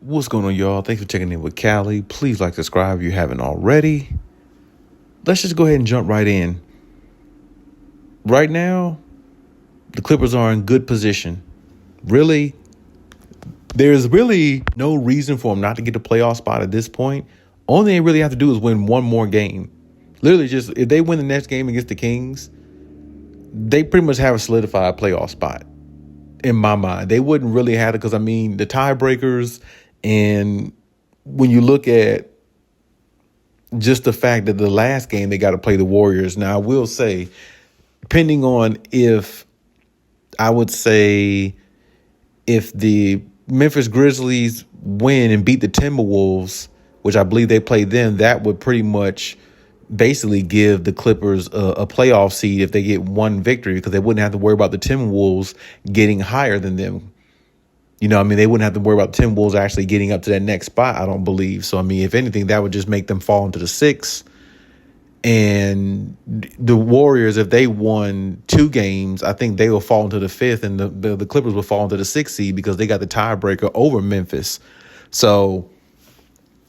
What's going on, y'all? Thanks for checking in with Callie. Please like, subscribe if you haven't already. Let's just go ahead and jump right in. Right now, the Clippers are in good position. Really, there's really no reason for them not to get the playoff spot at this point. Only they really have to do is win one more game. Literally, just if they win the next game against the Kings, they pretty much have a solidified playoff spot. In my mind, they wouldn't really have it because, the tiebreakers, and when you look at just the fact that the last game they got to play the Warriors. Now, I will say, depending on if the Memphis Grizzlies win and beat the Timberwolves, which I believe they played them, that would pretty much basically give the Clippers a playoff seed if they get one victory, because they wouldn't have to worry about the Timberwolves getting higher than them. They wouldn't have to worry about the Timberwolves actually getting up to that next spot, I don't believe. So, if anything, that would just make them fall into the 6th. And the Warriors, if they won 2 games, I think they will fall into the 5th, and the Clippers will fall into the 6th seed because they got the tiebreaker over Memphis. So,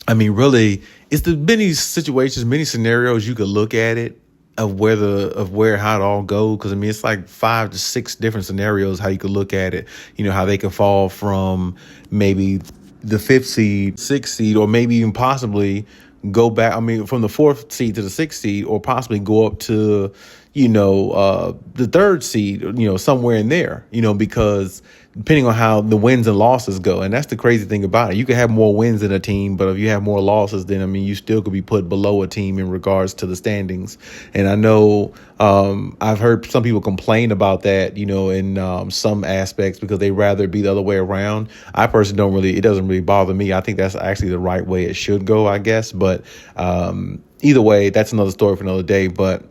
really, it's the many situations, many scenarios you could look at it how it all goes. Because it's like 5 to 6 different scenarios how you could look at it. How they could fall from maybe the 5th seed, 6th seed, or maybe even possibly go back. From the 4th seed to the 6th seed, or possibly go up to the 3rd seed. Somewhere in there. Because depending on how the wins and losses go. And that's the crazy thing about it. You can have more wins than a team, but if you have more losses, then, you still could be put below a team in regards to the standings. And I know I've heard some people complain about that, in some aspects, because they rather be the other way around. I personally it doesn't really bother me. I think that's actually the right way it should go, I guess. But either way, that's another story for another day. But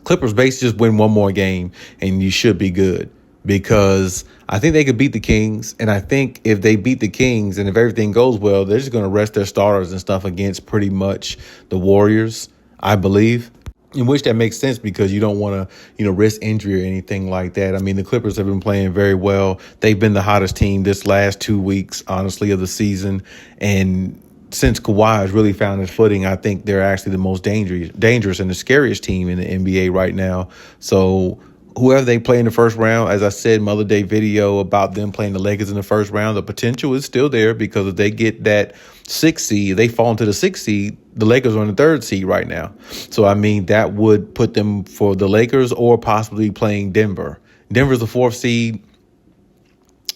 Clippers basically just win one more game and you should be good, because I think they could beat the Kings. And I think if they beat the Kings and if everything goes well, they're just going to rest their starters and stuff against pretty much the Warriors, I believe. In which that makes sense, because you don't want to, risk injury or anything like that. The Clippers have been playing very well. They've been the hottest team this last 2 weeks, honestly, of the season. And since Kawhi has really found his footing, I think they're actually the most dangerous and the scariest team in the NBA right now. So whoever they play in the first round, as I said in my other day video about them playing the Lakers in the first round, the potential is still there, because if they get that 6th seed, they fall into the 6th seed, the Lakers are in the 3rd seed right now. So, that would put them for the Lakers or possibly playing Denver. Denver's the 4th seed.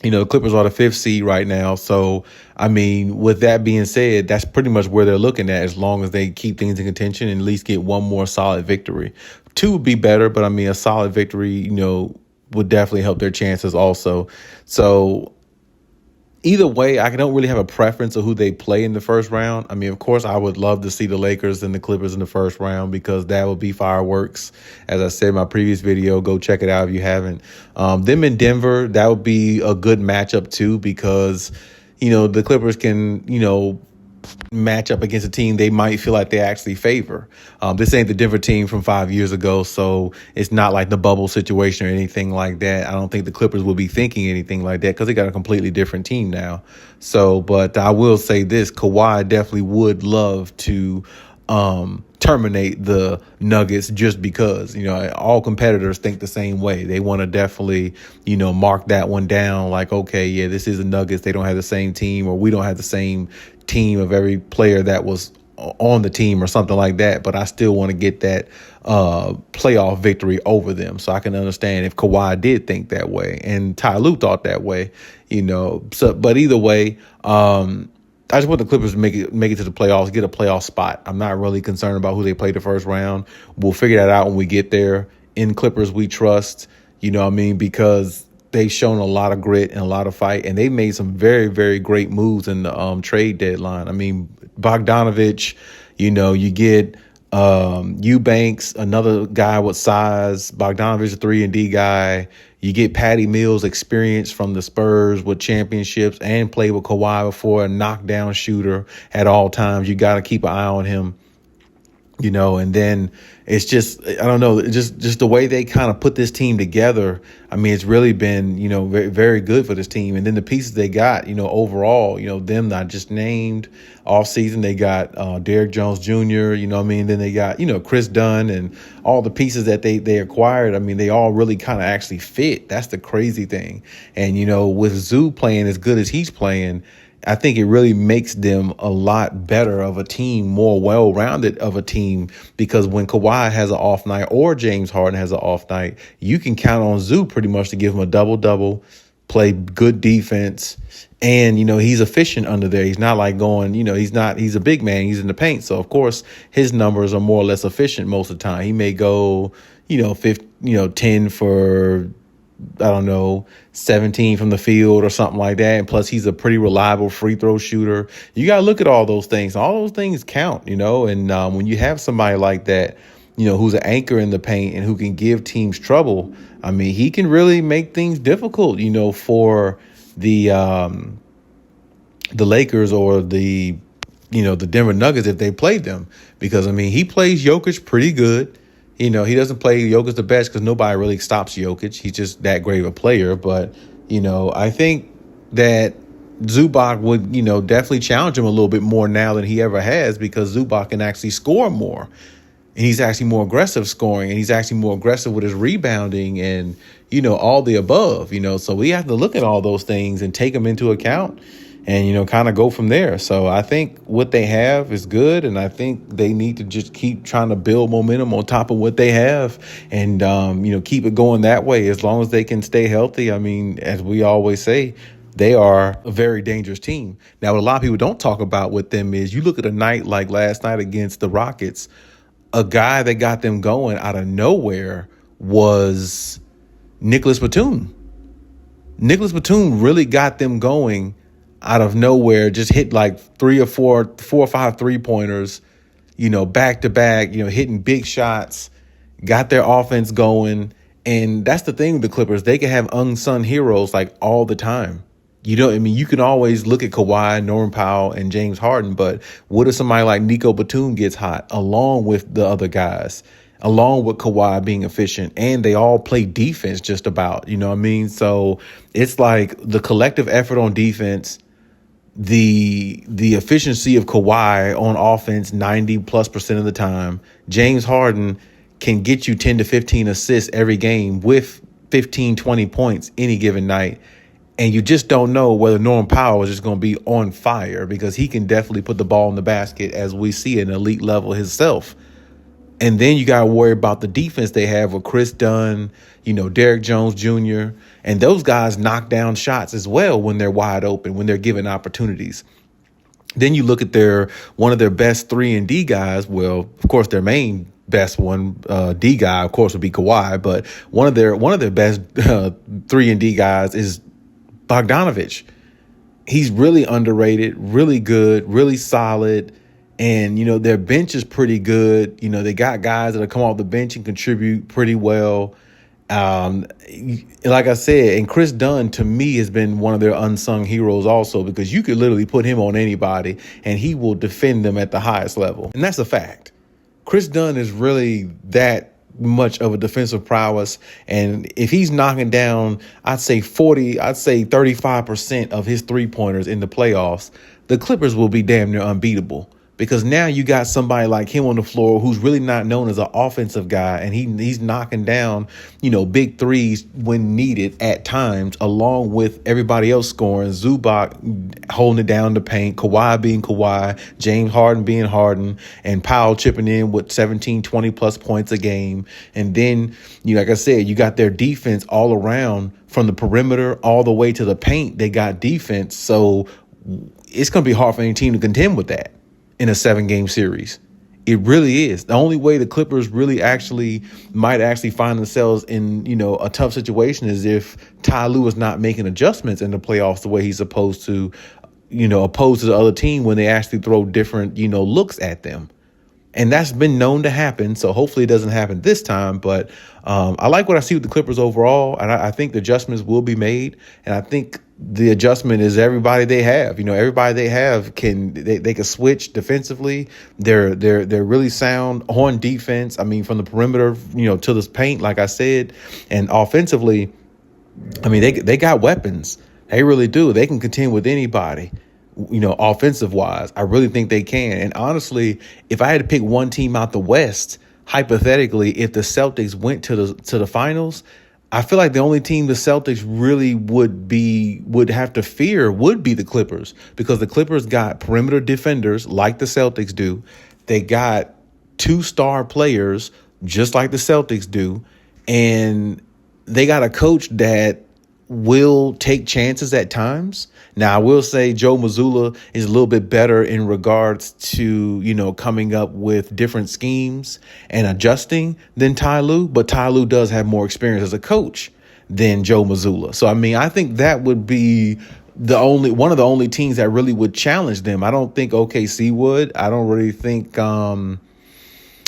The Clippers are the 5th seed right now. So, with that being said, that's pretty much where they're looking at, as long as they keep things in contention and at least get one more solid victory. 2 would be better, but a solid victory, would definitely help their chances also. So either way, I don't really have a preference of who they play in the first round. Of course, I would love to see the Lakers and the Clippers in the first round, because that would be fireworks. As I said in my previous video, go check it out if you haven't. Them in Denver, that would be a good matchup too, because, the Clippers can, match up against a team they might feel like they actually favor. This ain't the Denver team from 5 years ago, so it's not like the bubble situation or anything like that. I don't think the Clippers will be thinking anything like that, because they got a completely different team now. So, but I will say this, Kawhi definitely would love to terminate the Nuggets, just because, all competitors think the same way. They want to definitely, mark that one down, like, okay, yeah, this is the Nuggets. They don't have the same team, or we don't have the same team of every player that was on the team or something like that. But I still want to get that playoff victory over them. So I can understand if Kawhi did think that way, and Ty Lue thought that way, So, but either way, I just want the Clippers to make it to the playoffs, get a playoff spot. I'm not really concerned about who they play the first round. We'll figure that out when we get there. In Clippers, we trust, because they've shown a lot of grit and a lot of fight, and they made some very, very great moves in the trade deadline. Bogdanovich, you get Eubanks, another guy with size. Bogdanovich, a 3-and-D guy. You get Patty Mills, experience from the Spurs with championships, and played with Kawhi before, a knockdown shooter at all times. You got to keep an eye on him. And then it's just, I don't know, just the way they kind of put this team together. I mean, it's really been, very, very good for this team. And then the pieces they got, overall, them not just named off season, they got Derrick Jones Jr., then they got, Chris Dunn and all the pieces that they acquired. I mean, they all really kind of actually fit. That's the crazy thing. And, with Zoo playing as good as he's playing, I think it really makes them a lot better of a team, more well-rounded of a team, because when Kawhi has an off night or James Harden has an off night, you can count on Zoo pretty much to give him a double-double, play good defense, and, he's efficient under there. He's not like going, he's a big man. He's in the paint. So, of course, his numbers are more or less efficient most of the time. He may go, 10 for, I don't know, 17 from the field or something like that. And plus, he's a pretty reliable free throw shooter. You got to look at all those things. All those things count, and when you have somebody like that, who's an anchor in the paint and who can give teams trouble, I mean, he can really make things difficult, for the Lakers or the Denver Nuggets if they played them. Because, I mean, he plays Jokic pretty good. He doesn't play Jokic the best because nobody really stops Jokic. He's just that great of a player. But, I think that Zubac would, definitely challenge him a little bit more now than he ever has, because Zubac can actually score more. And he's actually more aggressive scoring, and he's actually more aggressive with his rebounding and, all the above, So we have to look at all those things and take them into account and, kind of go from there. So I think what they have is good, and I think they need to just keep trying to build momentum on top of what they have and, keep it going that way as long as they can stay healthy. I mean, as we always say, they are a very dangerous team. Now, what a lot of people don't talk about with them is you look at a night like last night against the Rockets, a guy that got them going out of nowhere was Nicholas Batum. Nicholas Batum really got them going out of nowhere, just hit like four or five 3-pointers, back to back, hitting big shots, got their offense going. And that's the thing with the Clippers. They can have unsung heroes like all the time. You can always look at Kawhi, Norman Powell, and James Harden, but what if somebody like Nico Batum gets hot along with the other guys, along with Kawhi being efficient, and they all play defense just about, So it's like the collective effort on defense, the efficiency of Kawhi on offense 90+% of the time. James Harden can get you 10 to 15 assists every game with 15, 20 points any given night. And you just don't know whether Norman Powell is just going to be on fire, because he can definitely put the ball in the basket, as we see at an elite level himself. And then you got to worry about the defense they have with Chris Dunn, Derrick Jones Jr., and those guys knock down shots as well when they're wide open, when they're given opportunities. Then you look at one of their best 3-and-D guys. Well, of course, their main best one, D guy, of course, would be Kawhi, but one of their best 3-and-D guys is Bogdanovich. He's really underrated, really good, really solid. And, their bench is pretty good. They got guys that come off the bench and contribute pretty well. Like I said, and Chris Dunn, to me, has been one of their unsung heroes also, because you could literally put him on anybody and he will defend them at the highest level. And that's a fact. Chris Dunn is really that much of a defensive prowess. And if he's knocking down, I'd say 35% of his 3-pointers in the playoffs, the Clippers will be damn near unbeatable. Because now you got somebody like him on the floor who's really not known as an offensive guy, and he's knocking down, big threes when needed at times, along with everybody else scoring. Zubac holding it down in the paint, Kawhi being Kawhi, James Harden being Harden, and Powell chipping in with 17, 20+ points a game. And then, like I said, you got their defense all around from the perimeter all the way to the paint. They got defense, so it's going to be hard for any team to contend with that in a 7-game series. It really is. The only way the Clippers really might find themselves in, a tough situation is if Ty Lue is not making adjustments in the playoffs the way he's supposed to, opposed to the other team when they actually throw different, looks at them. And that's been known to happen. So hopefully it doesn't happen this time. But I like what I see with the Clippers overall. And I think the adjustments will be made. And I think the adjustment is everybody they have. Everybody they have they can switch defensively. They're really sound on defense. I mean, from the perimeter, to the paint, like I said, and offensively, I mean, they got weapons. They really do. They can contend with anybody, offensive wise. I really think they can. And honestly, if I had to pick one team out the West, hypothetically, if the Celtics went to the finals, I feel like the only team the Celtics really would have to fear would be the Clippers, because the Clippers got perimeter defenders like the Celtics do. They got 2-star players just like the Celtics do. And they got a coach that will take chances at times. Now, I will say Joe Mazzulla is a little bit better in regards to, coming up with different schemes and adjusting than Ty Lue, but Ty Lue does have more experience as a coach than Joe Mazzulla. So, I mean, I think that would be one of the only teams that really would challenge them. I don't think OKC would. I don't really think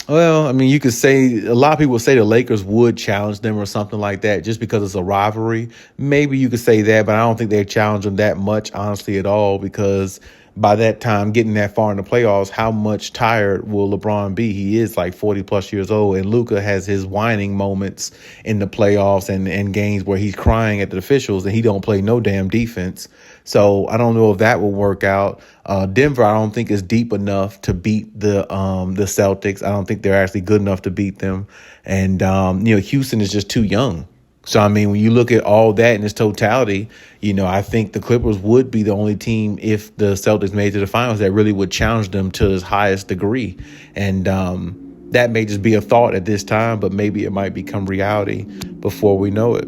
well, I mean, you could say a lot of people say the Lakers would challenge them or something like that just because it's a rivalry. Maybe you could say that, but I don't think they challenge them that much, honestly, at all, because by that time, getting that far in the playoffs, how much tired will LeBron be? He is like 40 plus years old, and Luka has his whining moments in the playoffs and games where he's crying at the officials and he don't play no damn defense. So I don't know if that will work out. Denver, I don't think is deep enough to beat the Celtics. I don't think they're actually good enough to beat them. And, Houston is just too young. So, I mean, when you look at all that in its totality, I think the Clippers would be the only team, if the Celtics made it to the finals, that really would challenge them to its highest degree. And that may just be a thought at this time, but maybe it might become reality before we know it.